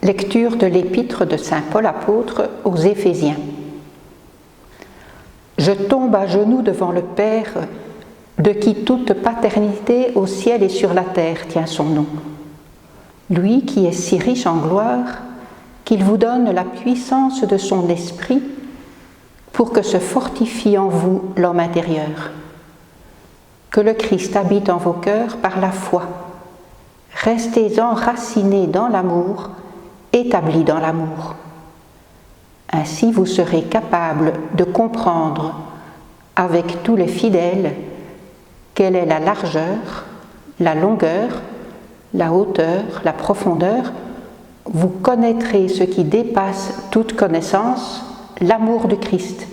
Lecture de l'épître de saint Paul apôtre aux Éphésiens. Je tombe à genoux devant le Père, de qui toute paternité au ciel et sur la terre tient son nom. Lui qui est si riche en gloire, qu'il vous donne la puissance de son esprit pour que se fortifie en vous l'homme intérieur. Que le Christ habite en vos cœurs par la foi. Restez enracinés dans l'amour, établis dans l'amour. Ainsi vous serez capables de comprendre avec tous les fidèles quelle est la largeur, la longueur, la hauteur, la profondeur. Vous connaîtrez ce qui dépasse toute connaissance, l'amour de Christ.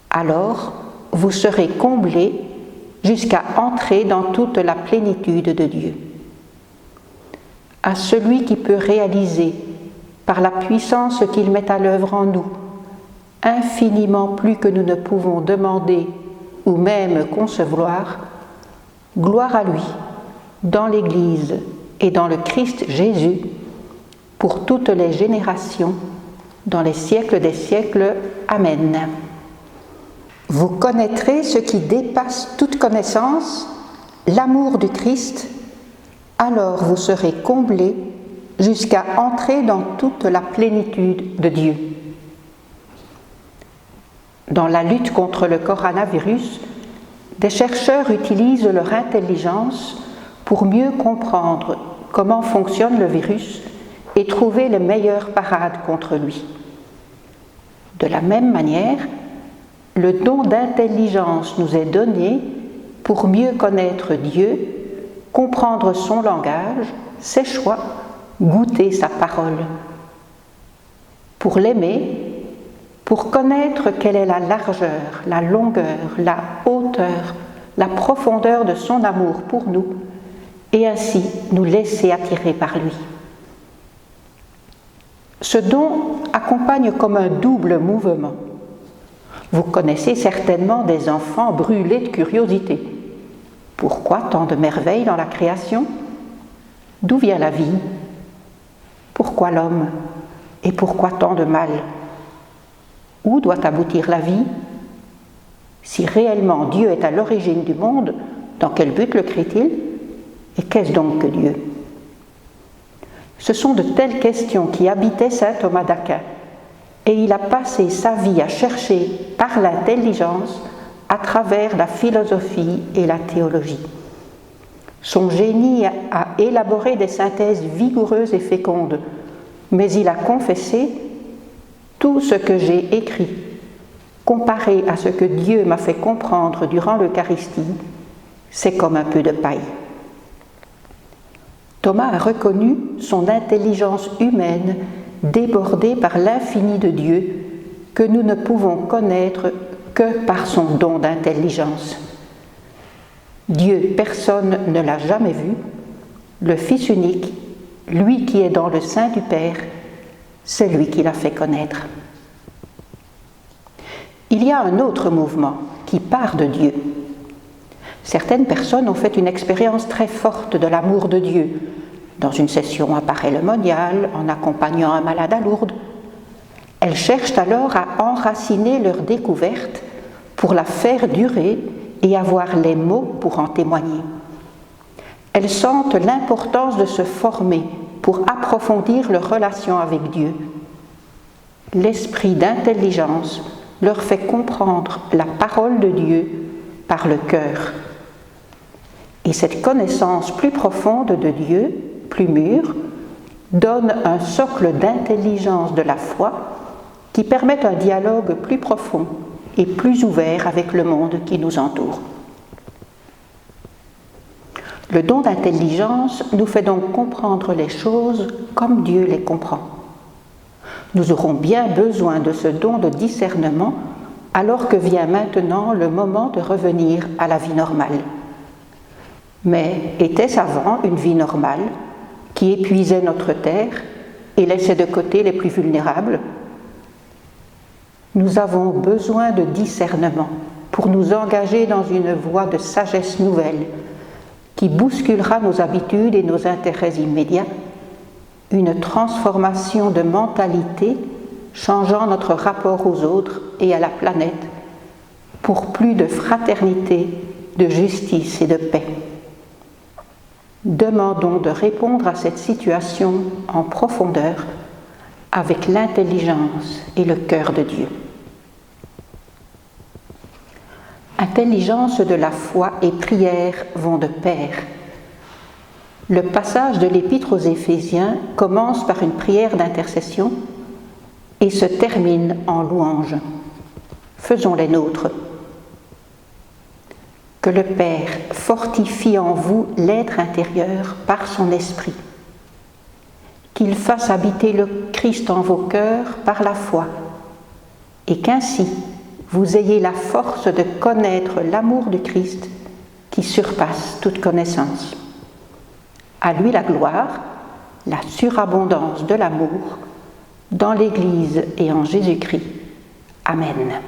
Alors vous serez comblés jusqu'à entrer dans toute la plénitude de Dieu. À celui qui peut réaliser, par la puissance qu'il met à l'œuvre en nous, infiniment plus que nous ne pouvons demander ou même concevoir, gloire à lui, dans l'Église et dans le Christ Jésus, pour toutes les générations, dans les siècles des siècles. Amen. Vous connaîtrez ce qui dépasse toute connaissance, l'amour du Christ. Alors vous serez comblés jusqu'à entrer dans toute la plénitude de Dieu. Dans la lutte contre le coronavirus, des chercheurs utilisent leur intelligence pour mieux comprendre comment fonctionne le virus et trouver les meilleures parades contre lui. De la même manière, le don d'intelligence nous est donné pour mieux connaître Dieu, comprendre son langage, ses choix, goûter sa parole. Pour l'aimer, pour connaître quelle est la largeur, la longueur, la hauteur, la profondeur de son amour pour nous, et ainsi nous laisser attirer par lui. Ce don accompagne comme un double mouvement. Vous connaissez certainement des enfants brûlés de curiosité. Pourquoi tant de merveilles dans la création? D'où vient la vie? Pourquoi l'homme? Et pourquoi tant de mal? Où doit aboutir la vie? Si réellement Dieu est à l'origine du monde, dans quel but le crée-t-il? Et qu'est-ce donc que Dieu? Ce sont de telles questions qui habitaient saint Thomas d'Aquin, et il a passé sa vie à chercher par l'intelligence à travers la philosophie et la théologie. Son génie a élaboré des synthèses vigoureuses et fécondes, mais il a confessé « Tout ce que j'ai écrit, comparé à ce que Dieu m'a fait comprendre durant l'Eucharistie, c'est comme un peu de paille. » Thomas a reconnu son intelligence humaine débordée par l'infini de Dieu que nous ne pouvons connaître que par son don d'intelligence. Dieu, personne ne l'a jamais vu, le Fils unique, lui qui est dans le sein du Père, c'est lui qui l'a fait connaître. Il y a un autre mouvement qui part de Dieu. Certaines personnes ont fait une expérience très forte de l'amour de Dieu, dans une session à Paray-le-Monial, en accompagnant un malade à Lourdes. Elles cherchent alors à enraciner leur découverte pour la faire durer et avoir les mots pour en témoigner. Elles sentent l'importance de se former pour approfondir leur relation avec Dieu. L'esprit d'intelligence leur fait comprendre la parole de Dieu par le cœur. Et cette connaissance plus profonde de Dieu, plus mûre, donne un socle d'intelligence de la foi qui permet un dialogue plus profond et plus ouvert avec le monde qui nous entoure. Le don d'intelligence nous fait donc comprendre les choses comme Dieu les comprend. Nous aurons bien besoin de ce don de discernement alors que vient maintenant le moment de revenir à la vie normale. Mais était-ce avant une vie normale qui épuisait notre terre et laissait de côté les plus vulnérables? Nous avons besoin de discernement pour nous engager dans une voie de sagesse nouvelle qui bousculera nos habitudes et nos intérêts immédiats une transformation de mentalité changeant notre rapport aux autres et à la planète pour plus de fraternité, de justice et de paix. Demandons de répondre à cette situation en profondeur avec l'intelligence et le cœur de Dieu. Intelligence de la foi et prière vont de pair. Le passage de l'Épître aux Éphésiens commence par une prière d'intercession et se termine en louange. Faisons les nôtres. Que le Père fortifie en vous l'être intérieur par son esprit. Qu'il fasse habiter le Christ en vos cœurs par la foi, et qu'ainsi vous ayez la force de connaître l'amour du Christ qui surpasse toute connaissance. À lui la gloire, la surabondance de l'amour, dans l'Église et en Jésus-Christ. Amen.